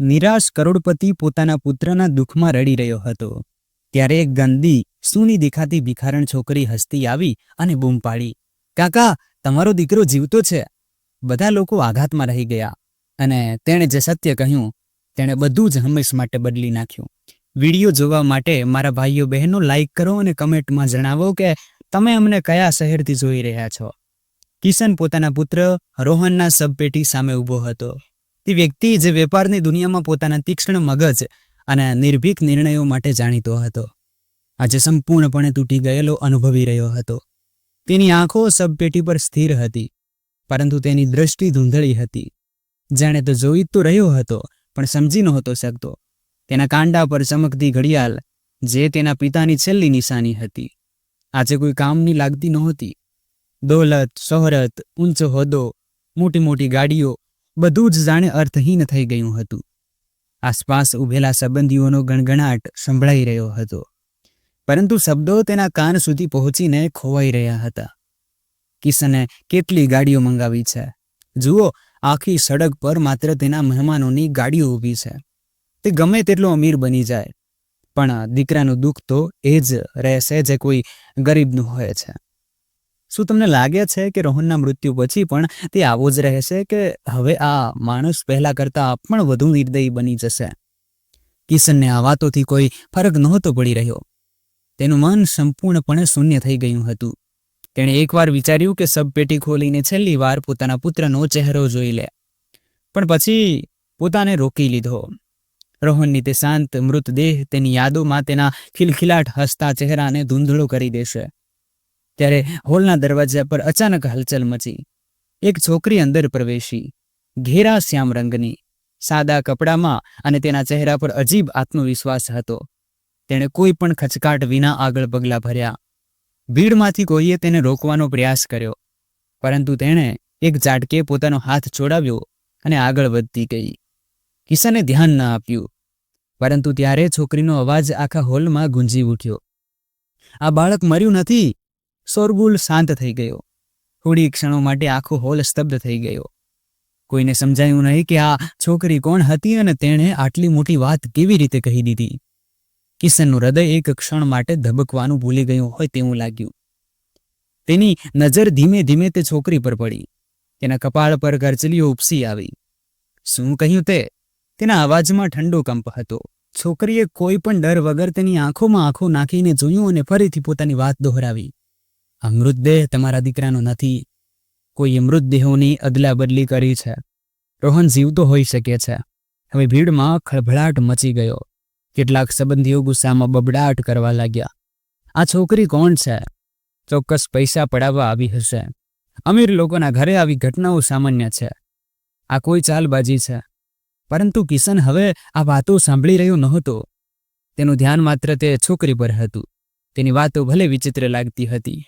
નિરાશ કરોડપતિ પોતાના પુત્રના દુઃખમાં રડી રહ્યો હતો ત્યારે એક ગંદી સૂની દેખાતી ભિખારણ છોકરી હસતી આવી અને બૂમ પાડી, કાકા, તમારો દીકરો જીવતો છે. બધા લોકો આઘાતમાં રહી ગયા અને તેણે જે સત્ય કહ્યું તેણે બધું જ હંમેશ માટે બદલી નાખ્યું. વિડીયો જોવા માટે મારા ભાઈઓ બહેનો લાઈક કરો અને કમેન્ટમાં જણાવો કે તમે અમને કયા શહેરથી જોઈ રહ્યા છો. કિશન પોતાના પુત્ર રોહનના શબપેટી સામે ઊભો હતો. તે વ્યક્તિ જે વેપારની દુનિયામાં પોતાના તીક્ષ્ણ મગજ અને નિર્ભીક નિર્ણયો માટે જાણીતો હતો, આજે સંપૂર્ણપણે તૂટી ગયેલો અનુભવી રહ્યો હતો. તેની આંખો શબપેટી પર સ્થિર હતી, પરંતુ તેની દ્રષ્ટિ ધૂંધળી હતી. જાણે તો જોઈ તો રહ્યો હતો પણ સમજી નહોતો શકતો. તેના કાંડા પર ચમકતી ઘડિયાળ, જે તેના પિતાની છેલ્લી નિશાની હતી, આજે કોઈ કામની લાગતી નહોતી. દોલત, શોહરત, ઊંચો હોદ્દો, મોટી મોટી ગાડીઓ, બધું જ જાણે અર્થહીન થઈ ગયું હતું. આસપાસ ઊભેલા સંબંધીઓનો ગણગણાટ સંભળાઈ રહ્યો હતો, પરંતુ શબ્દો તેના કાન સુધી પહોંચીને ખોવાઈ રહ્યા હતા. કિશને કેટલી ગાડીઓ મંગાવી છે. જુઓ, આખી સડક પર માત્ર તેના મહેમાનોની ગાડીઓ ઊભી છે. તે ગમે તેટલો અમીર બની જાય, પણ દીકરાનું દુઃખ તો એ જ રહેશે જે કોઈ ગરીબનું હોય છે. શું તમને લાગે છે કે રોહનના મૃત્યુ પછી પણ તે આવો જ રહેશે, કે હવે આ માણસ પહેલા કરતાં પણ વધુ નિર્દયી બની જશે? કિશનને આ વાતોથી કોઈ ફરક નહોતો પડી રહ્યો. તેનું મન સંપૂર્ણપણે શૂન્ય થઈ ગયું હતું. તેણે એકવાર વિચાર્યું કે શબપેટી ખોલીને છેલ્લી વાર પોતાના પુત્રનો ચહેરો જોઈ લે, પણ પછી પોતાને રોકી લીધો. રોહનની તે શાંત મૃતદેહ તેની યાદોમાં તેના ખિલખિલાટ હસતા ચહેરાને ધૂંધળો કરી દેશે. ત્યારે હોલના દરવાજા પર અચાનક હલચલ મચી. એક છોકરી અંદર પ્રવેશી, ઘેરા શ્યામ રંગની, સાદા કપડામાં, અને તેના ચહેરા પર અજીબ આત્મવિશ્વાસ હતો. તેણે કોઈ પણ ખચકાટ વિના આગળ પગલાં ભર્યા. ભીડમાંથી કોઈએ તેને રોકવાનો પ્રયાસ કર્યો, પરંતુ તેણે એક ઝાટકે પોતાનો હાથ છોડાવ્યો અને આગળ વધતી ગઈ. કિશને ધ્યાન ન આપ્યું, પરંતુ ત્યારે છોકરીનો અવાજ આખા હોલમાં ગુંજી ઉઠ્યો, આ બાળક મર્યું નથી. શોરગુલ શાંત થઈ ગયો. થોડી ક્ષણો માટે આખો હોલ સ્તબ્ધ થઈ ગયો. કોઈને સમજાયું નહીં કે આ છોકરી કોણ હતી અને તેણે આટલી મોટી વાત કેવી રીતે કહી દીધી. કિશનનું હૃદય એક ક્ષણ માટે ધબકવાનું ભૂલી ગયું હોય તેવું લાગ્યું. તેની નજર ધીમે ધીમે તે છોકરી પર પડી. તેના કપાળ પર કરચલીઓ ઉપસી આવી. શું કહ્યું તે? તેના અવાજમાં ઠંડો કંપ હતો. છોકરીએ કોઈ પણ ડર વગર તેની આંખોમાં આંખો નાખીને જોયું અને ફરીથી પોતાની વાત દોહરાવી. આ મૃતદેહ તમારા દીકરાનો નથી. કોઈએ મૃતદેહોની અદલા બદલી કરી છે. રોહન જીવતો હોઈ શકે છે. હવે ભીડમાં ખળભળાટ મચી ગયો. કેટલાક સંબંધીઓ ગુસ્સામાં બબડાટ કરવા લાગ્યા. આ છોકરી કોણ છે? ચોક્કસ પૈસા પડાવવા આવી હશે. અમીર લોકોના ઘરે આવી ઘટનાઓ સામાન્ય છે. આ કોઈ ચાલબાજી છે. પરંતુ કિશન હવે આ વાતો સાંભળી રહ્યો નહોતો. તેનું ધ્યાન માત્ર તે છોકરી પર હતું. તેની વાતો ભલે વિચિત્ર લાગતી હતી,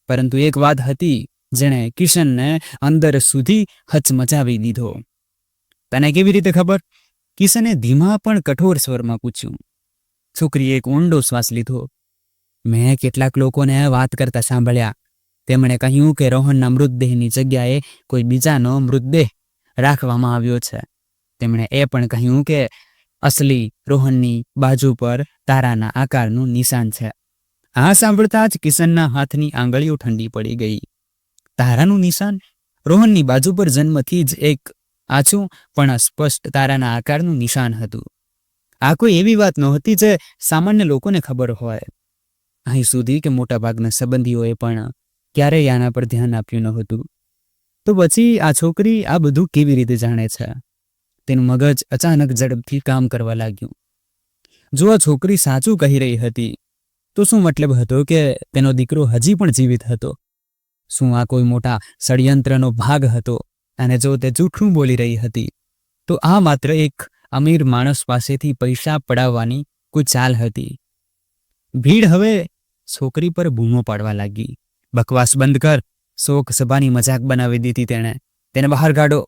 પરંતુ એક વાત હતી જેણે કિશનને અંદર સુધી હચમચાવી દીધો. તને કેવી રીતે ખબર? કિશને ધીમા પણ કઠોર સ્વરમાં પૂછ્યું. છોકરીએ એક ઊંડો શ્વાસ લીધો. મેં કેટલાક લોકોને વાત કરતા સાંભળ્યા. તેમણે કહ્યું કે રોહનના મૃતદેહની જગ્યાએ કોઈ બીજાનો મૃતદેહ રાખવામાં આવ્યો છે. તેમણે એ પણ કહ્યું કે અસલી રોહનની બાજુ પર તારાના આકારનું નિશાન છે. આ સાંભળતા જ કિશનના હાથની આંગળીઓ ઠંડી પડી ગઈ. તારાનું નિશાન? રોહનની બાજુ પર જન્મથી જ એક આછું પણ સ્પષ્ટ તારાના આકારનું નિશાન હતું. આ કોઈ એવી વાત નહોતી જે સામાન્ય લોકોને ખબર હોય. અહીં સુધી કે મોટાભાગના સંબંધીઓએ પણ ક્યારેય આના પર ધ્યાન આપ્યું નહોતું. તો પછી આ છોકરી આ બધું કેવી રીતે જાણે છે? તેનું મગજ અચાનક ઝડપથી કામ કરવા લાગ્યું. જો આ છોકરી સાચું કહી રહી હતી, તો શું મતલબ હતો કે તેનો દીકરો હજી પણ જીવિત હતો? શું આ કોઈ મોટા ષડયંત્રનો ભાગ હતો? અને જો તે જૂઠું બોલી રહી હતી, તો આ માત્ર એક અમીર માણસ પાસેથી પૈસા પડાવવાની કોઈ ચાલ હતી. ભીડ હવે છોકરી પર બૂમો પાડવા લાગી. બકવાસ બંધ કર! શોક સભાની મજાક બનાવી દીધી તેણે. તેને બહાર કાઢો!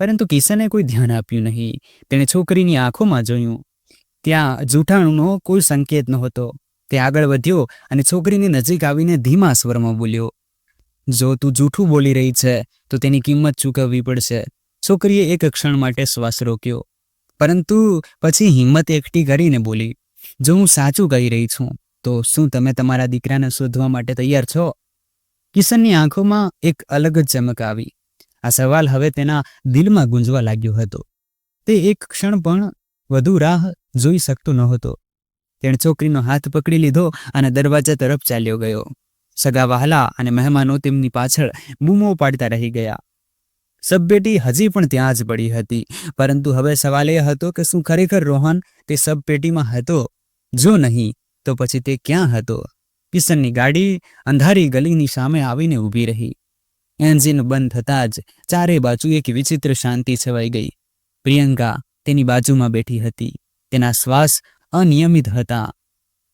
પરંતુ કિશને કોઈ ધ્યાન આપ્યું નહીં. તેણે છોકરીની આંખોમાં જોયું. ત્યાં જૂઠાણુનો કોઈ સંકેત નહોતો. તે આગળ વધ્યો અને છોકરીની નજીક આવીને ધીમા સ્વરમાં બોલ્યો, જો તું જૂઠું બોલી રહી છે તો તેની કિંમત ચૂકવવી પડશે. છોકરીએ એક ક્ષણ માટે શ્વાસ રોક્યો. પરંતુ પછી હિંમત એકઠી કરીને બોલી, જો હું સાચું કહી રહી છું તો શું તમે તમારા દીકરાને શોધવા માટે તૈયાર છો? કિશનની આંખોમાં એક અલગ જ ચમક આવી. આ સવાલ હવે તેના દિલમાં ગુંજવા લાગ્યો હતો. તે એક ક્ષણ પણ વધુ રાહ જોઈ શકતો નહોતો. તેણે છોકરીનો હાથ પકડી લીધો અને દરવાજા તરફ ચાલ્યો ગયો. સગા વહાલા અને મહેમાનો તેમની પાછળ બૂમો પાડતા રહી ગયા. શબપેટી હજી પણ ત્યાં જ પડી હતી, પરંતુ હવે સવાલ એ હતો કે શું ખરેખર રોહન તે શબપેટીમાં હતો? જો નહીં તો પછી તે ક્યાં હતો? કિશનની ગાડી અંધારી ગલીની સામે આવીને ઊભી રહી. એન્જિન બંધ થતાં જ ચારે બાજુ એક વિચિત્ર શાંતિ છવાઈ ગઈ. પ્રિયંકા તેની બાજુમાં બેઠી હતી. તેના શ્વાસ અનિયમિત હતા.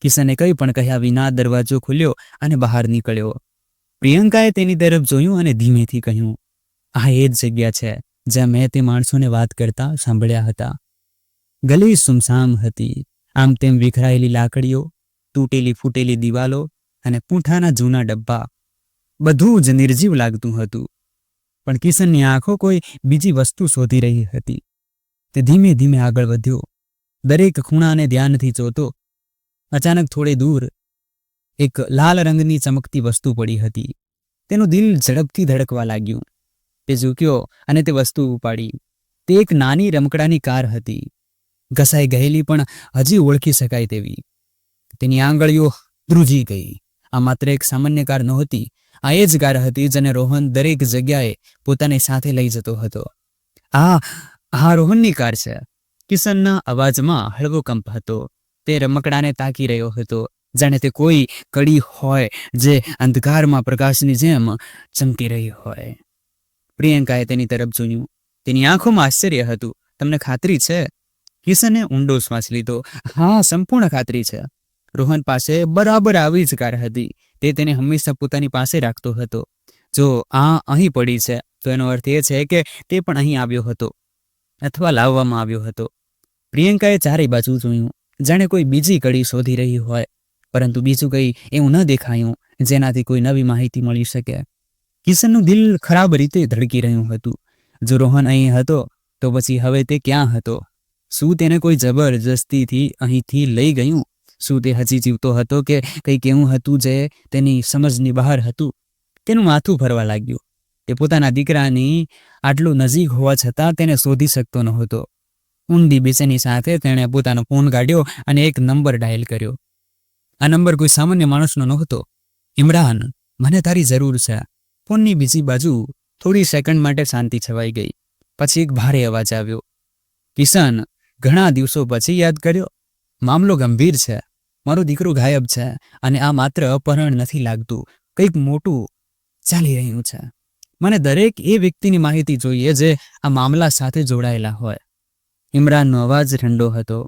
કિશને કંઈ પણ કહ્યા વિના દરવાજો ખોલ્યો અને બહાર નીકળ્યો. પ્રિયંકાએ તેની તરફ જોયું અને ધીમેથી કહ્યું, આ એ જ જગ્યા છે જ્યાં મેં તે માણસોને વાત કરતા સાંભળ્યા હતા. ગલી સુમસામ હતી. આમ તેમ વિખરાયેલી લાકડીઓ, તૂટેલી ફૂટેલી દિવાલો અને પૂંઠાના જૂના ડબ્બા, બધું જ નિર્જીવ લાગતું હતું. પણ કિશનની આંખો કોઈ બીજી વસ્તુ શોધી રહી હતી. તે ધીમે ધીમે આગળ વધ્યો, દરેક ખૂણાને ધ્યાનથી જોતો. અચાનક થોડે દૂર એક લાલ રંગની ચમકતી વસ્તુ પડી હતી. તેનું દિલ ઝડપથી ધડકવા લાગ્યું. તે ઝૂક્યો અને તે વસ્તુ ઉપાડી. તે એક નાની રમકડાની કાર હતી, ઘસાઈ ગયેલી પણ હજી ઓળખી શકાય તેવી. તેની આંગળીઓ ધ્રુજી ગઈ. આ માત્ર એક સામાન્ય કાર નહોતી. આ એ જ કાર હતી જેને રોહન દરેક જગ્યાએ પોતાની સાથે લઈ જતો હતો. આ રોહનની કાર છે. કિશનના અવાજમાં હળવો કંપ હતો. તે રમકડાને તાકી રહ્યો હતો, જાણે તે કોઈ કડી હોય જે અંધકારમાં પ્રકાશની જેમ ચમકી રહી હોય. પ્રિયંકાએ તેની તરફ જોયું. તેની આંખોમાં આશ્ચર્ય હતું. તમને ખાતરી છે? કિશને ઊંડો શ્વાસ લીધો. હા, સંપૂર્ણ ખાતરી છે. રોહન પાસે બરાબર આવી જ કાર હતી. તે તેને હંમેશા પોતાની પાસે રાખતો હતો. જો આ અહીં પડી છે તો એનો અર્થ એ છે કે તે પણ અહીં આવ્યો હતો અથવા લાવવામાં આવ્યો હતો. પ્રિયંકાએ ચારે બાજુ જોયું, જાણે કોઈ બીજી કડી શોધી રહી હોય, પરંતુ બીજું કંઈ એવું ન દેખાયું જેનાથી કોઈ નવી માહિતી મળી શકે. કિશનનું દિલ ખરાબ રીતે ધડકી રહ્યું હતું. જો રોહન અહીં હતો તો પછી હવે તે ક્યાં હતો? શું તેને કોઈ જબરજસ્તીથી અહીંથી લઈ ગયું? શું તે હજી જીવતો હતો કે કંઈક એવું હતું જે તેની સમજની બહાર હતું? તેનું માથું ફરવા લાગ્યું. તે પોતાના દીકરાની આટલું નજીક હોવા છતાં તેને શોધી શકતો નહોતો. ઊંડી બેચેની સાથે તેણે પોતાનો ફોન કાઢ્યો અને એક નંબર ડાયલ કર્યો. આ નંબર કોઈ સામાન્ય માણસનો નહોતો. ઇમરાન, મને તારી જરૂર છે. ફોનની બીજી બાજુ થોડી સેકન્ડ માટે શાંતિ છવાઈ ગઈ. પછી એક ભારે અવાજ આવ્યો. કિશન, ઘણા દિવસો પછી યાદ કર્યો? મામલો ગંભીર છે. મારો દીકરો ગાયબ છે અને આ માત્ર અપહરણ નથી લાગતું, કંઈક મોટું ચાલી રહ્યું છે. મને દરેક એ વ્યક્તિની માહિતી જોઈએ જે આ મામલા સાથે જોડાયેલા હોય. ઇમરાનનો અવાજ ઠંડો હતો,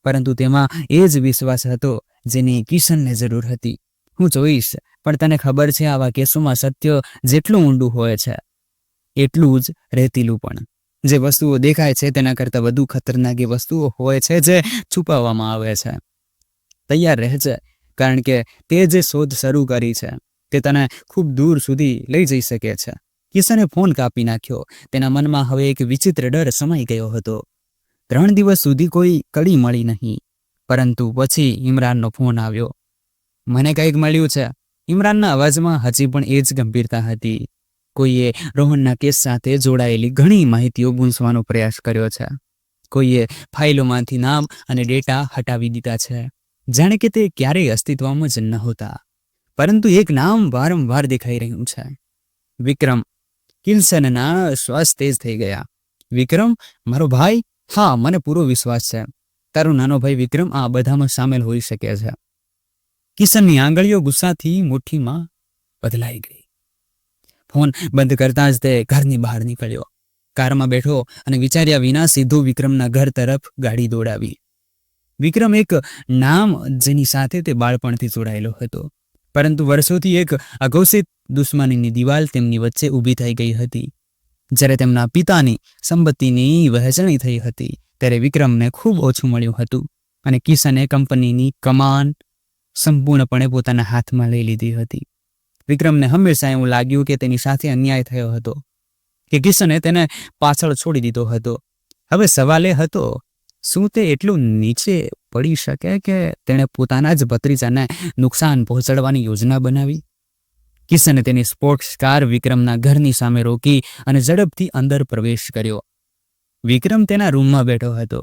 પરંતુ તેમાં એ જ વિશ્વાસ હતો જેની કિશનને જરૂર હતી. હું જોઈશ, પણ તને ખબર છે આવા કેસોમાં સત્ય જેટલું ઊંડું હોય છે એટલું જ રેતીલું પણ. જે વસ્તુઓ દેખાય છે તેના કરતાં વધુ ખતરનાક એ વસ્તુઓ હોય છે જે છુપાવવામાં આવે છે. તૈયાર રહેજે, કારણ કે તે જે શોધ શરૂ કરી છે તે તને ખૂબ દૂર સુધી લઈ જઈ શકે છે. કિશને ફોન કાપી નાખ્યો. તેના મનમાં હવે એક વિચિત્ર ડર સમાઈ ગયો હતો. 3 દિવસ સુધી કોઈ કડી મળી નહીં, પરંતુ પછી ઇમરાનનો ફોન આવ્યો. મને કંઈક મળ્યું છે. ઇમરાનના અવાજમાં હજી પણ એ જ ગંભીરતા હતી. કોઈએ રોહનના કેસ સાથે જોડાયેલી ઘણી માહિતીઓ ગૂંચવાનો પ્રયાસ કર્યો છે. કોઈએ ફાઇલોમાંથી નામ અને ડેટા હટાવી દીધા છે, જાણે કે તે ક્યારેય અસ્તિત્વમાં જ નહોતા. પરંતુ એક નામ વારંવાર દેખાઈ રહ્યું છે, વિક્રમ. કિશનના શ્વાસ તેજ થઈ ગયા. વિક્રમ, મારો ભાઈ? હા, મને પૂરો વિશ્વાસ છે તારો નાનો ભાઈ વિક્રમ આ બધામાં સામેલ હોઈ શકે છે. કિશનની આંગળીઓ ગુસ્સાથી મુઠ્ઠીમાં બદલાઈ ગઈ. ફોન બંધ કરતાં જ તે ઘરની બહાર નીકળ્યો. કારમાં બેઠો અને વિચાર્યા વિના સીધો વિક્રમના ઘર તરફ ગાડી દોડાવી. વિક્રમ એક નામ જેની સાથે તે બાળપણથી જોડાયેલો હતો, પરંતુ વર્ષોથી એક અઘોષિત દુશ્મનીની દિવાલ તેમની વચ્ચે ઊભી થઈ ગઈ હતી. જ્યારે તેમના પિતાની સંપત્તિની વહેંચણી થઈ હતી ત્યારે વિક્રમને ખૂબ ઓછું મળ્યું હતું અને કિશને કંપનીની કમાન સંપૂર્ણપણે પોતાના હાથમાં લઈ લીધી હતી. વિક્રમને હંમેશા એવું લાગ્યું કે તેની સાથે અન્યાય થયો હતો, કે કિશને તેને પાછળ છોડી દીધો હતો. હવે સવાલ એ હતો શું તે એટલું નીચે પડી શકે કે તેણે પોતાના જ ભત્રીજાને નુકસાન પહોંચાડવાની યોજના બનાવી? કિશને તેની સ્પોર્ટ્સ કાર વિક્રમના ઘરની સામે રોકી અને ઝડપથી અંદર પ્રવેશ કર્યો. વિક્રમ તેના રૂમમાં બેઠો હતો.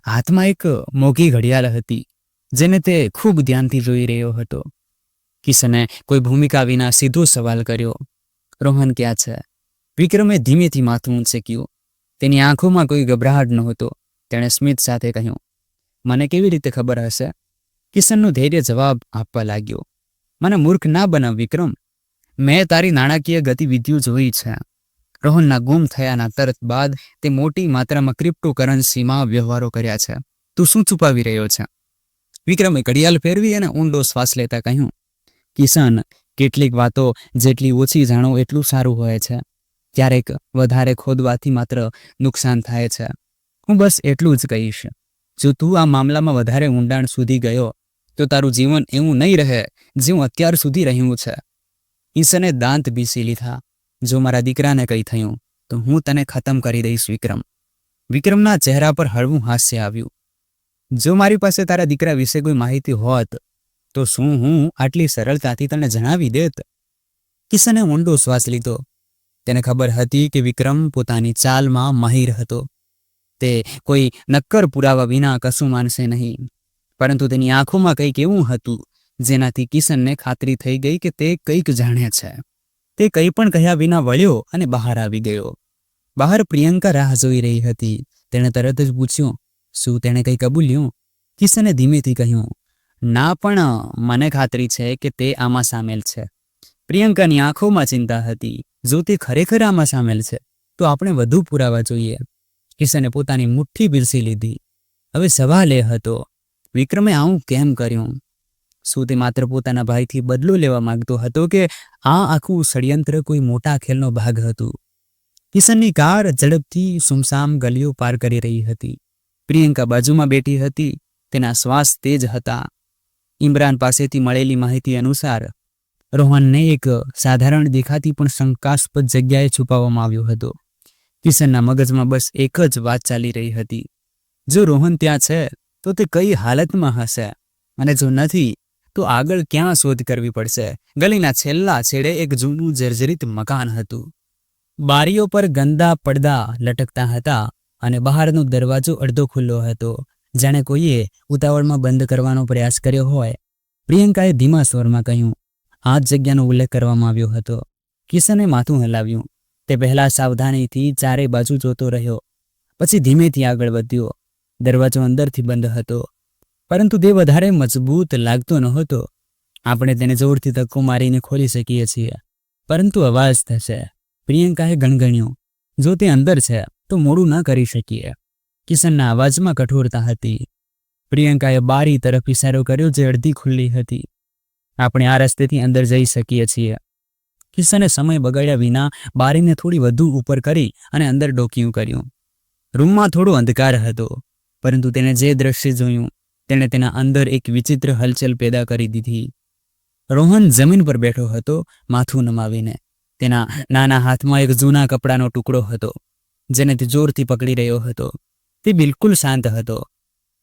હાથમાં એક મોંઘી ઘડિયાળ હતી જેને તે ખૂબ ધ્યાનથી જોઈ રહ્યો હતો. કિશને કોઈ ભૂમિકા વિના સીધો સવાલ કર્યો, રોહન ક્યાં છે? વિક્રમે ધીમેથી માથું ઊંચક્યું. તેની આંખોમાં કોઈ ગભરાટ નહોતો. તેણે સ્મિત સાથે કહ્યું, મને કેવી રીતે ખબર હશે? કિશનનું ધૈર્ય જવાબ આપવા લાગ્યો, મને મૂર્ખ ના બનાવ વિક્રમ. મેં તારી નાણાકીય ગતિવિધિઓ જોઈ છે. રોહનના ગુમ થયાના તરત બાદ તે મોટી માત્રામાં ક્રિપ્ટોકરન્સીમાં વ્યવહારો કર્યા છે. તું શું છુપાવી રહ્યો છે? વિક્રમે ઘડિયાળ ફેરવી અને ઊંડો શ્વાસ લેતા કહ્યું, કિશન, કેટલીક વાતો જેટલી ઓછી જાણો એટલું સારું હોય છે. ક્યારેક વધારે ખોદવાથી માત્ર નુકસાન થાય છે. હું બસ એટલું જ કહીશ, જો તું આ મામલામાં વધારે ઊંડાણ સુધી ગયો તો તારું જીવન એવું નહીં રહે જેવું અત્યાર સુધી રહ્યું છે. ઈશને દાંત પીસી લીધા. જો મારા દીકરાને કંઈ થયું તો હું તને ખતમ કરી દઈશ વિક્રમ. વિક્રમના ચહેરા પર હળવું હાસ્ય આવ્યું. જો મારી પાસે તારા દીકરા વિશે કોઈ માહિતી હોત તો શું હું આટલી સરળતાથી તને જણાવી દેત? કિશને ઊંડો શ્વાસ લીધો. તેને ખબર હતી કે વિક્રમ પોતાની ચાલમાં માહિર હતો. તે કોઈ નક્કર પુરાવા વિના કશું માનશે નહીં. પરંતુ તેની આંખોમાં કંઈક એવું હતું જેનાથી કિશનને ખાતરી થઈ ગઈ કે તે કંઈક જાણે છે. તે કંઈ પણ કહ્યા વિના વળ્યો અને બહાર આવી ગયો. બહાર પ્રિયંકા રાહ જોઈ રહી હતી. તેણે તરત જ પૂછ્યું, શું તેણે કંઈ કબૂલ્યું? કિશને ધીમેથી કહ્યું, ના, પણ મને ખાતરી છે કે તે આમાં સામેલ છે. પ્રિયંકાની આંખોમાં ચિંતા હતી. જો તે ખરેખર આમાં સામેલ છે તો આપણે વધુ પુરાવા જોઈએ. કિશને પોતાની મુઠ્ઠી પીરસી લીધી. હવે સવાલ એ હતો, વિક્રમે આવું કેમ કર્યું? શું તે માત્ર પોતાના ભાઈથી બદલો લેવા માંગતો હતો કે આ આખું ષડયંત્ર કોઈ મોટા ખેલનો ભાગ હતું? કિશનની કાર ઝડપથી સુમસામ ગલીઓ પાર કરી રહી હતી. પ્રિયંકા બાજુમાં બેઠી હતી. તેના શ્વાસ તેજ હતા. ઇમરાન પાસેથી મળેલી માહિતી અનુસાર રોહનને એક સાધારણ દેખાતી પણ શંકાસ્પદ જગ્યાએ છુપાવવામાં આવ્યો હતો. કિશનના મગજમાં બસ એક જ વાત ચાલી રહી હતી, જો રોહન ત્યાં છે તો તે કઈ હાલતમાં હશે, અને જો નથી તો આગળ ક્યાં શોધ કરવી પડશે. ગલીના છેલ્લા છેડે એક જૂનું જર્જરિત મકાન હતું. બારીઓ પર ગંદા પડદા લટકતા હતા અને બહારનો દરવાજો અડધો ખુલ્લો હતો, જાણે કોઈએ ઉતાવળમાં બંધ કરવાનો પ્રયાસ કર્યો હોય. પ્રિયંકાએ ધીમા સ્વરમાં કહ્યું, આ જ જગ્યાનો ઉલ્લેખ કરવામાં આવ્યો હતો. કિશને માથું હલાવ્યું. તે પહેલા સાવધાનીથી ચારે બાજુ જોતો રહ્યો, પછી ધીમેથી આગળ વધ્યો. દરવાજો અંદરથી બંધ હતો, પરંતુ તે વધારે મજબૂત લાગતો નહોતો. આપણે તેને જોરથી ધક્કો મારીને ખોલી શકીએ છીએ, પરંતુ અવાજ થશે. પ્રિયંકાએ ગણગણ્યું, જો તે અંદર છે તો મોડું ન કરી શકીએ. કિશનના અવાજમાં કઠોરતા હતી. પ્રિયંકાએ બારી તરફ ઇશારો કર્યો જે અડધી ખુલ્લી હતી. આપણે આ રસ્તેથી અંદર જઈ શકીએ છીએ. કિશને સમય બગાડ્યા વિના બારીને થોડી વધુ ઉપર કરી અને અંદર ડોકિયું કર્યું. રૂમમાં થોડો અંધકાર હતો, પરંતુ તેને જે દ્રશ્ય જોયું તેણે તેના અંદર એક વિચિત્ર હલચલ પેદા કરી દીધી. રોહન જમીન પર બેઠો હતો, માથું નમાવીને. તેના નાના હાથમાં એક જૂના કપડાનો ટુકડો હતો જેને તે જોરથી પકડી રહ્યો હતો. તે બિલકુલ શાંત હતો.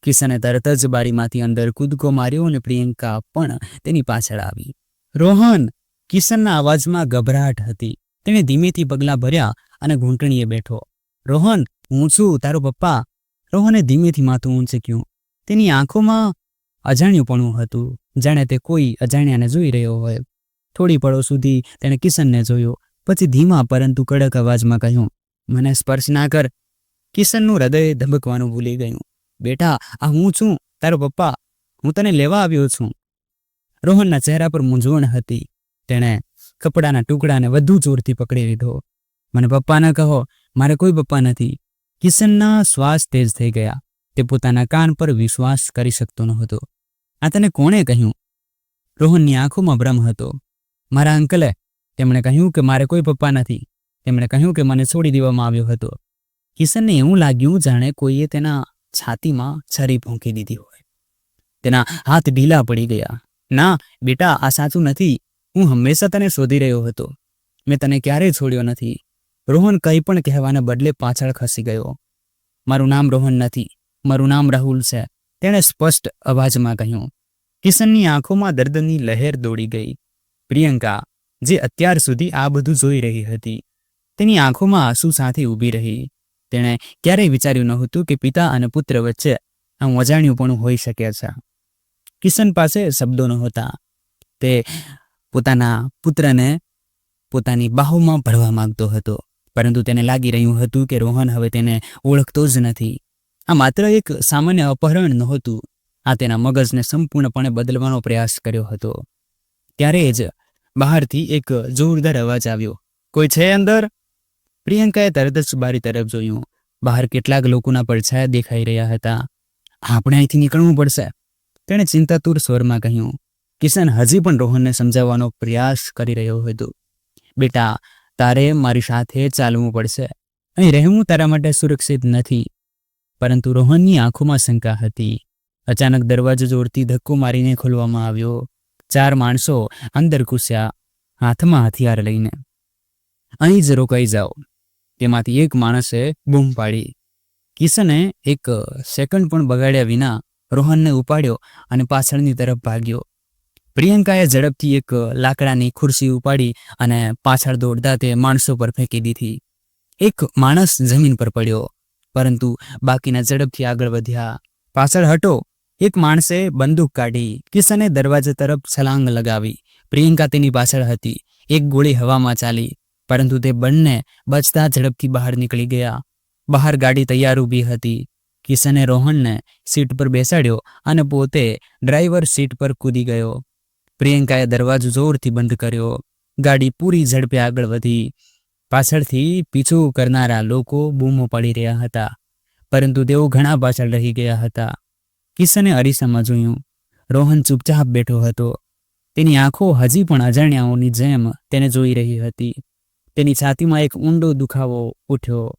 કિશને તરત જ બારીમાંથી અંદર કૂદકો માર્યો અને પ્રિયંકા પણ તેની પાછળ આવી. રોહન! કિશનના અવાજમાં ગભરાટ હતી. તેણે ધીમેથી પગલાં ભર્યા અને ઘૂંટણીએ બેઠો. રોહન, હું છું, તારો પપ્પા. રોહને ધીમેથી માથું ઊંચક્યું. તેની આંખોમાં અજાણ્યુંપણું હતું, જાણે તે કોઈ અજાણ્યાને જોઈ રહ્યો હોય. થોડી પળો સુધી તેણે કિશનને જોયો, પછી ધીમા પરંતુ કડક અવાજમાં કહ્યું, મને સ્પર્શ ના કર. કિશનનું હૃદય ધબકવાનું ભૂલી ગયું. બેટા, આ હું છું, તારો પપ્પા. હું તને લેવા આવ્યો છું. રોહનના ચહેરા પર મૂંઝવણ હતી. તેણે કપડાના ટુકડાને વધુ જોરથી પકડી લીધો. મને પપ્પા ન કહો, મારે કોઈ પપ્પા નથી. કિશનના શ્વાસ તેજ થઈ ગયા. તે પોતાના કાન પર વિશ્વાસ કરી શકતો નહોતો. આ તને કોણે કહ્યું? રોહનની આંખોમાં ભ્રમ હતો. મારા અંકલે. તેમણે કહ્યું કે મારે કોઈ પપ્પા નથી. તેમણે કહ્યું કે મને છોડી દેવામાં આવ્યો હતો. કિશનને એવું લાગ્યું જાણે કોઈએ તેના છાતીમાં છરી ભોંકી દીધી હોય. તેના હાથ ઢીલા પડી ગયા. ના બેટા, આ સાચું નથી. હું હંમેશા તને શોધી રહ્યો હતો. મેં તને ક્યારેય છોડ્યો નથી. રોહન કંઈ પણ કહેવાને બદલે પાછળ ખસી ગયો. મારું નામ રોહન નથી. મારું નામ રાહુલ છે, તેણે સ્પષ્ટ અવાજમાં કહ્યું. કિશનની આંખોમાં દર્દની લહેર દોડી ગઈ. પ્રિયંકા, જે અત્યાર સુધી આ બધું જોઈ રહી હતી, તેની આંખોમાં આંસુ સાથે ઊભી રહી. તેણે ક્યારેય વિચાર્યું નહોતું કે પિતા અને પુત્ર વચ્ચે આમ અજાણ્યુંપણું હોઈ શકે છે. કિશન પાસે શબ્દો નહોતા. તે પોતાના પુત્રને પોતાની બાહોમાં ભરવા માંગતો હતો, પરંતુ તેને લાગી રહ્યું હતું કે રોહન હવે તેને ઓળખતો જ નથી. આ માત્ર એક સામાન્ય અપહરણ નહોતું, આ તેના મગજને સંપૂર્ણપણે બદલવાનો પ્રયાસ કર્યો હતો. ત્યારે જ બહારથી એક જોરદાર અવાજ આવ્યો. કોઈ છે અંદર? પ્રિયંકાએ તરત જ બારી તરફ જોયું. બહાર કેટલાક લોકોના પડછાયા દેખાઈ રહ્યા હતા. આપણે અહીંથી નીકળવું પડશે, તેણે ચિંતાતુર સ્વરમાં કહ્યું. કિશન હજી પણ રોહનને સમજાવવાનો પ્રયાસ કરી રહ્યો હતો. બેટા, તારે મારી સાથે ચાલવું પડશે. અહીં રહેવું તારા માટે સુરક્ષિત નથી. પરંતુ રોહનની આંખોમાં શંકા હતી. અચાનક દરવાજો જોરથી ધક્કો મારીને ખોલવામાં આવ્યો. 4 માણસો અંદર ઘૂસ્યા, હાથમાં હથિયાર લઈને. અહીં જ રોકાઈ જાઓ, તેમાંથી એક માણસે બૂમ પાડી. કિશને એક સેકન્ડ પણ બગાડ્યા વિના રોહનને ઉપાડ્યો અને પાછળની તરફ ભાગ્યો. પ્રિયંકાએ ઝડપથી એક લાકડાની ખુરશી ઉપાડી અને પાછળ દોડતા તે માણસો પર ફેંકી દીધી. એક માણસ જમીન પર પડ્યો, પરંતુ બાકીના ઝડપથી આગળ વધ્યા. પાછળ હટો, એક માણસે બંદૂક કાઢી. કિશને દરવાજા તરફ છલાંગ લગાવી. પ્રિયંકા તેની પાછળ હતી. એક ગોળી હવામાં ચાલી, પરંતુ તે બંને બચતા ઝડપથી બહાર નીકળી ગયા. બહાર ગાડી તૈયાર ઊભી હતી. કિશને રોહનને સીટ પર બેસાડ્યો અને પોતે ડ્રાઈવર સીટ પર કૂદી ગયો. પ્રિયંકાએ દરવાજો જોરથી બંધ કર્યો. ગાડી પૂરી ઝડપે આગળ વધી. પાછળથી પીછું કરનારા લોકો બૂમો પાડી રહ્યા હતા, પરંતુ તેઓ ઘણા પાછળ રહી ગયા હતા. કિશને અરીસામાં જોયું. રોહન ચૂપચાપ બેઠો હતો. તેની આંખો હજી પણ અજાણ્યાઓની જેમ તેને જોઈ રહી હતી. તેની છાતીમાં એક ઊંડો દુખાવો ઉઠ્યો.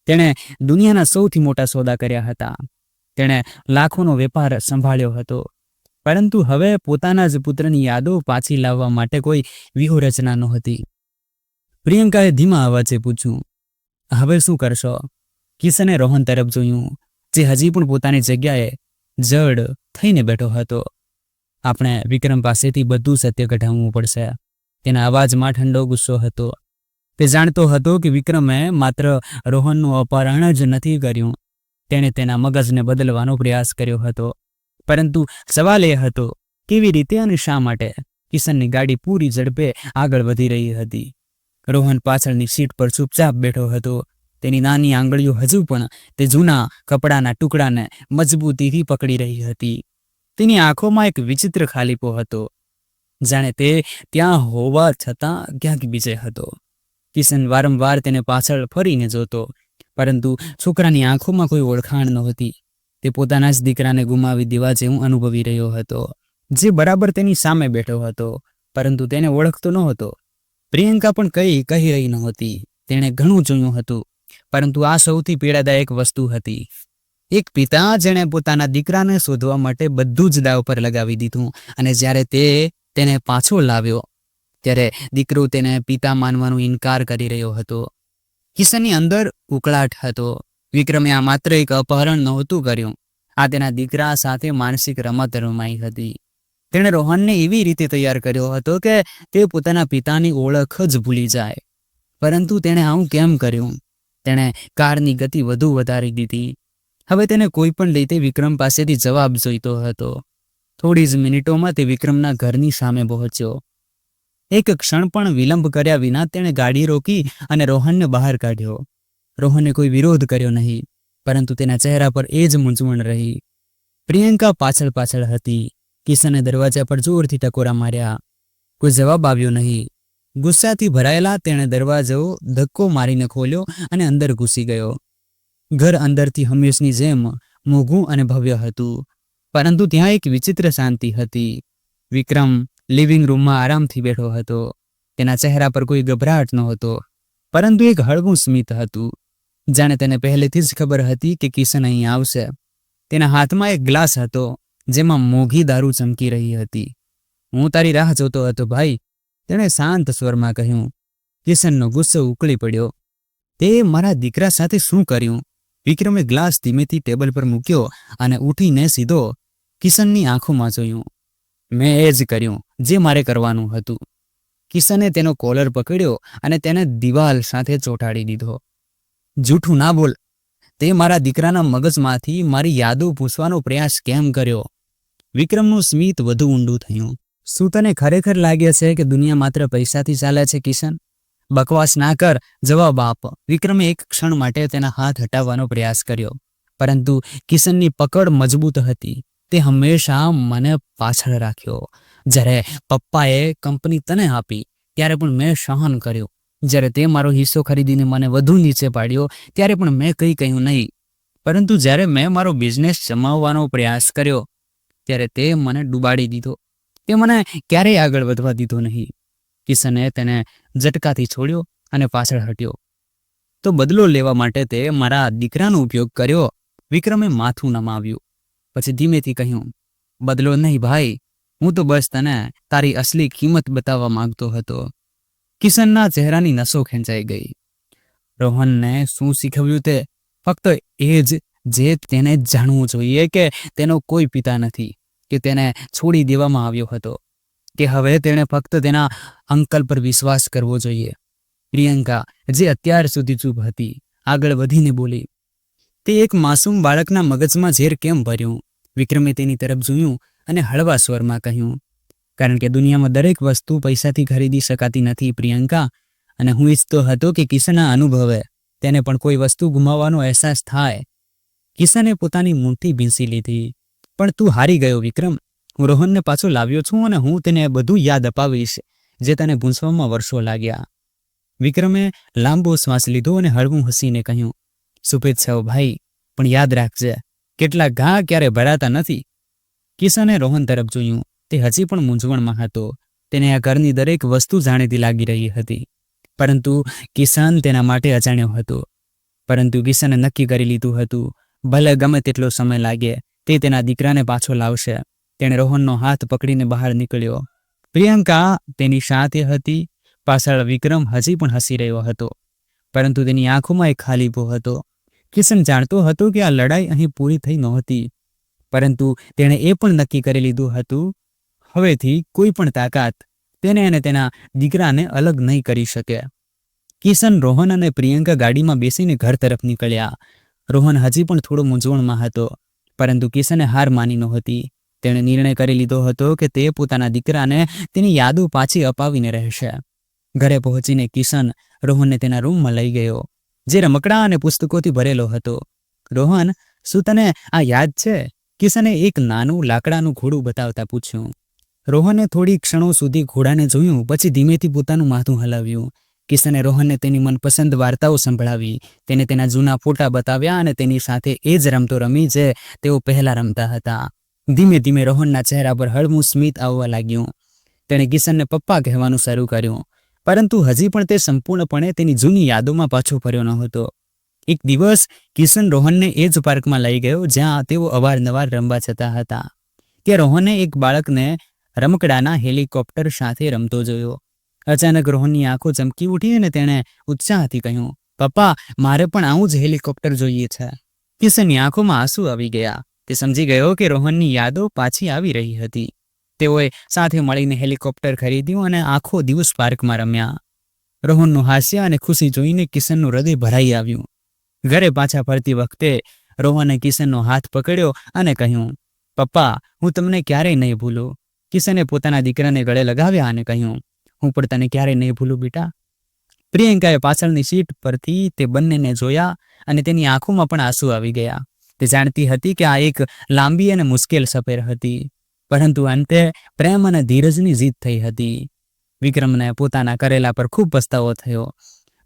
તેણે દુનિયાના સૌથી મોટા સોદા કર્યા હતા. તેણે લાખોનો વેપાર સંભાળ્યો હતો, પરંતુ હવે પોતાના જ પુત્રની યાદો પાછી લાવવા માટે કોઈ વ્યૂહરચના નહોતી. પ્રિયંકાએ ધીમા અવાજે પૂછ્યું, હવે શું કરશો? કિશને રોહન તરફ જોયું, જે હજી પણ પોતાની જગ્યાએ જડ થઈને બેઠો હતો. આપણે વિક્રમ પાસેથી બધું સત્ય કઢાવવું પડશે. તેના અવાજમાં ઠંડો ગુસ્સો હતો. તે જાણતો હતો કે વિક્રમે માત્ર રોહનનું અપહરણ જ નથી કર્યું, તેણે તેના મગજને બદલવાનો પ્રયાસ કર્યો હતો. પરંતુ સવાલ એ હતો, કેવી રીતે અને શા માટે? કિશનની ગાડી પૂરી ઝડપે આગળ વધી રહી હતી. રોહન પાછળની સીટ પર ચૂપચાપ બેઠો હતો. તેની નાની આંગળીઓ હજુ પણ તે જૂના કપડાના ટુકડાને મજબૂતીથી પકડી રહી હતી. તેની આંખોમાં એક વિચિત્ર ખાલીપો હતો, જાણે તે ત્યાં હોવા છતાં ક્યાંક બીજે હતો. કિશન વારંવાર તેને પાછળ ફરીને જોતો, પરંતુ છોકરાની આંખોમાં કોઈ ઓળખાણ નહોતી. તે પોતાના જ દીકરાને ગુમાવી દેવા જેવું અનુભવી રહ્યો હતો, જે બરાબર તેની સામે બેઠો હતો, પરંતુ તેને ઓળખતો નહોતો. પ્રિયંકા પણ કંઈ કહી રહી નહોતી. તેણે ઘણું જોયું હતું, પરંતુ આ સૌથી પીડાદાયક વસ્તુ હતી. એક પિતા જેણે પોતાના દીકરાને શોધવા માટે બધું જ દાવ પર લગાવી દીધું, અને જ્યારે તે તેને પાછો લાવ્યો ત્યારે દીકરો તેને પિતા માનવાનો ઇનકાર કરી રહ્યો હતો. કિશનની અંદર ઉકળાટ હતો. વિક્રમે આ માત્ર એક અપહરણ નહોતું કર્યું, આ તેના દીકરા સાથે માનસિક રમત રમાઈ હતી. તેણે રોહનને એવી રીતે તૈયાર કર્યો હતો કે તે પોતાના પિતાની ઓળખ જ ભૂલી જાય. પરંતુ તેણે આવું કેમ કર્યું? તેણે કારની ગતિ વધુ વધારી દીધી. હવે તેને કોઈ પણ રીતે વિક્રમ પાસેથી જવાબ જોઈતો હતો. થોડી જ મિનિટોમાં તે વિક્રમના ઘરની સામે પહોંચ્યો. એક ક્ષણ પણ વિલંબ કર્યા વિના તેણે ગાડી રોકી અને રોહનને બહાર કાઢ્યો. રોહને કોઈ વિરોધ કર્યો નહીં, પરંતુ તેના ચહેરા પર એ જ મૂંઝવણ રહી. પ્રિયંકા પાછળ પાછળ હતી. કિશને દરવાજા પર જોરથી ટકોરા માર્યા. કોઈ જવાબ આવ્યો નહીં. ગુસ્સાથી ભરાયેલા તેણે દરવાજો ધક્કો મારીને ખોલ્યો અને અંદર ઘૂસી ગયો. ઘર અંદરથી હંમેશની જેમ મોઘું અને ભવ્ય હતું, પરંતુ ત્યાં એક વિચિત્ર શાંતિ હતી. વિક્રમ લિવિંગ રૂમમાં આરામથી બેઠો હતો. તેના ચહેરા પર કોઈ ગભરાટ નહોતો, પરંતુ એક હળવું સ્મિત હતું, જાણે તેને પહેલેથી જ ખબર હતી કે કિશન અહીં આવશે. તેના હાથમાં એક ગ્લાસ હતો, જેમાં મોઘી દારૂ ચમકી રહી હતી. હું તારી રાહ જોતો હતો ભાઈ, તેણે શાંત સ્વરમાં કહ્યું. કિશનનો ગુસ્સો ઉકળી પડ્યો. તે મારા દીકરા સાથે શું કર્યું? વિક્રમે ગ્લાસ ધીમેથી ટેબલ પર મૂક્યો અને ઉઠીને સીધો કિશનની આંખોમાં જોયું. મેં એ જ કર્યું જે મારે કરવાનું હતું. કિશને તેનો કોલર પકડ્યો અને તેને દિવાલ સાથે ચોંટાડી દીધો. જૂઠું ના બોલ. તે મારા દીકરાના મગજમાંથી મારી યાદો પૂછવાનો પ્રયાસ કેમ કર્યો? વિક્રમનું સ્મિત વધુ ઊંડું થયું. શું તને ખરેખર લાગે છે કે દુનિયા માત્ર પૈસાથી ચાલે છે કિશન? બકવાસ ના કર, જવાબ આપ. વિક્રમે એક ક્ષણ માટે તેના હાથ હટાવવાનો પ્રયાસ કર્યો, પરંતુ કિશનની પકડ મજબૂત હતી. તે હંમેશા મને પાછળ રાખ્યો. જ્યારે પપ્પાએ કંપની તને આપી ત્યારે પણ મેં સહન કર્યું. જ્યારે તે મારો હિસ્સો ખરીદીને મને વધુ નીચે પાડ્યો ત્યારે પણ મેં કંઈ કહ્યું નહીં. પરંતુ જ્યારે મેં મારો બિઝનેસ જમાવવાનો પ્રયાસ કર્યો ત્યારે તે મને ડૂબાડી દીધો. તે મને ક્યારેય આગળ વધવા દીધો નહીં. કિશને તેને ઝટકાથી છોડ્યો અને પાછળ હટ્યો. તો બદલો લેવા માટે તે મારા દીકરાનો ઉપયોગ કર્યો. વિક્રમે માથું નમાવ્યું. પછી ધીમેથી કહ્યું, બદલો નહીં ભાઈ, હું તો બસ તને તારી અસલી કિંમત બતાવવા માંગતો હતો. કિશનના ચહેરાની નસો ખેંચાઈ ગઈ. રોહનને શું શીખવ્યું તે ફક્ત એ જ જે તેને જાણવું જોઈએ, કે તેનો કોઈ પિતા નથી, કે તેને છોડી દેવામાં આવ્યો હતો, કે હવે તેણે ફક્ત તેના અંકલ પર વિશ્વાસ કરવો જોઈએ. પ્રિયંકા, જે અત્યાર સુધી ચૂપ હતી, આગળ વધીને બોલી, તે એક માસૂમ બાળકના મગજમાં ઝેર કેમ ભર્યું? વિક્રમે તેની તરફ જોયું અને હળવા સ્વરમાં કહ્યું, કારણ કે દુનિયામાં દરેક વસ્તુ પૈસાથી ખરીદી શકાતી નથી પ્રિયંકા. અને હું ઈચ્છતો હતો કે કિશનના અનુભવે તેને પણ કોઈ વસ્તુ ગુમાવવાનો અહેસાસ થાય. કિશને પોતાની મુઠ્ઠી ભીંસી લીધી. પણ તું હારી ગયો વિક્રમ. હું રોહનને પાછો લાવ્યો છું અને હું તેને બધું યાદ અપાવીશ જે તને ભૂંસવામાં વર્ષો લાગ્યા. વિક્રમે લાંબો શ્વાસ લીધો અને હળવું હસીને કહ્યું, શુભેચ્છાઓ ભાઈ, પણ યાદ રાખજે, કેટલા ઘા ક્યારે ભરાતા નથી. કિશને રોહન તરફ જોયું. તે હજી પણ મૂંઝવણમાં હતો. તેને આ ઘરની દરેક વસ્તુ જાણીતી લાગી રહી હતી, પરંતુ કિશન તેના માટે અજાણ્યો હતો. પરંતુ કિશને નક્કી કરી લીધું હતું, ભલે ગમે તેટલો સમય લાગે, તે તેના દીકરાને પાછો લાવશે. તેણે રોહનનો હાથ પકડીને બહાર નીકળ્યો. પ્રિયંકા તેની સાથે હતી. પાછળ વિક્રમ હજી પણ હસી રહ્યો હતો, પરંતુ તેની આંખોમાં એક ખાલીપો હતો. કિશન જાણતો હતો કે આ લડાઈ અહીં પૂરી થઈ નહોતી, પરંતુ તેણે એ પણ નક્કી કરી લીધું હતું, હવેથી કોઈ પણ તાકાત તેને અને તેના દીકરાને અલગ નહીં કરી શકે. કિશન, રોહન અને પ્રિયંકા ગાડીમાં બેસીને ઘર તરફ નીકળ્યા. રોહન હજી પણ થોડો મૂંઝવણમાં હતો, પરંતુ કિશને હાર માની નહોતી. તેણે નિર્ણય કરી લીધો હતો કે તે પોતાના દીકરાને તેની યાદો પાછી અપાવીને રહેશે. ઘરે પહોંચીને કિશન રોહનને તેના રૂમમાં લઈ ગયો, જે રમકડાં અને પુસ્તકોથી ભરેલો હતો. રોહન, શું તને આ યાદ છે? કિશને એક નાનું લાકડાનું ઘોડું બતાવતા પૂછ્યું. રોહને થોડી ક્ષણો સુધી ઘોડાને જોયું, પછી ધીમેથી પોતાનું માથું હલાવ્યું. કિશને રોહનને તેની મનપસંદ વાર્તાઓ સંભળાવી. તેને તેના જૂના ફોટા બતાવ્યા અને તેની સાથે એ જ રમતો રમી જે તેઓ પહેલા રમતા હતા. ધીમે ધીમે રોહનના ચહેરા પર હળવું સ્મિત આવવા લાગ્યું. તેણે કિશનને પપ્પા કહેવાનું શરૂ કર્યું, પરંતુ હજી પણ તે સંપૂર્ણપણે તેની જૂની યાદોમાં પાછો ફર્યો ન હતો. એક દિવસ કિશન રોહનને એ જ પાર્કમાં લઈ ગયો જ્યાં તેઓ અવારનવાર રમવા જતા હતા. ત્યાં રોહને એક બાળકને રમકડાના હેલિકોપ્ટર સાથે રમતો જોયો. અચાનક રોહનની આંખો ચમકી ઉઠી અને તેણે ઉત્સાહથી કહ્યું, પપ્પા, મારે પણ આવું જ હેલિકોપ્ટર જોઈએ છે. કિશનની આંખોમાં આંસુ આવી ગયા. તે સમજી ગયો કે રોહનની યાદો પાછી આવી રહી હતી. તેઓએ સાથે મળીને હેલિકોપ્ટર ખરીદ્યું અને આખો દિવસ પાર્કમાં રમ્યા. રોહનનું હાસ્ય અને ખુશી જોઈને કિશનનું હૃદય ભરાઈ આવ્યું. ઘરે પાછા ફરતી વખતે રોહને કિશનનો હાથ પકડ્યો અને કહ્યું, પપ્પા, હું તમને ક્યારેય નહીં ભૂલું. કિશને પોતાના દીકરાને ગળે લગાવ્યા અને કહ્યું, હું પણ તને ક્યારેય નહીં ભૂલું બેટા. પ્રિયંકાએ પાછળની સીટ પરથી તે બંનેને જોયા અને તેની આંખોમાં પણ આંસુ આવી ગયા. તે જાણતી હતી કે આ એક લાંબી અને મુશ્કેલ સફર હતી, પરંતુ અંતે પ્રેમ અને ધીરજની જીત થઈ હતી. વિક્રમને પોતાના કરેલા પર ખૂબ પસ્તાવો થયો.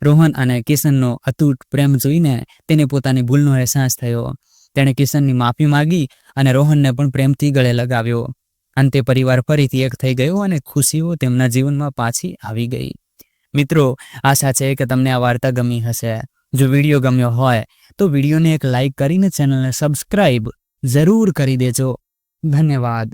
રોહન અને કિશનનો અતૂટ પ્રેમ જોઈને તેને પોતાની ભૂલનો અહેસાસ થયો. તેણે કિશનની માફી માંગી અને રોહનને પણ પ્રેમથી ગળે લગાવ્યો. અંતે પરિવાર ફરીથી એક થઈ ગયો અને ખુશીઓ તેમના જીવનમાં પાછી આવી ગઈ. મિત્રો, આશા છે કે તમને આ વાર્તા ગમી હશે. જો વિડીયો ગમ્યો હોય તો વિડીયોને એક લાઈક કરીને ચેનલને સબસ્ક્રાઈબ જરૂર કરી દેજો. ધન્યવાદ.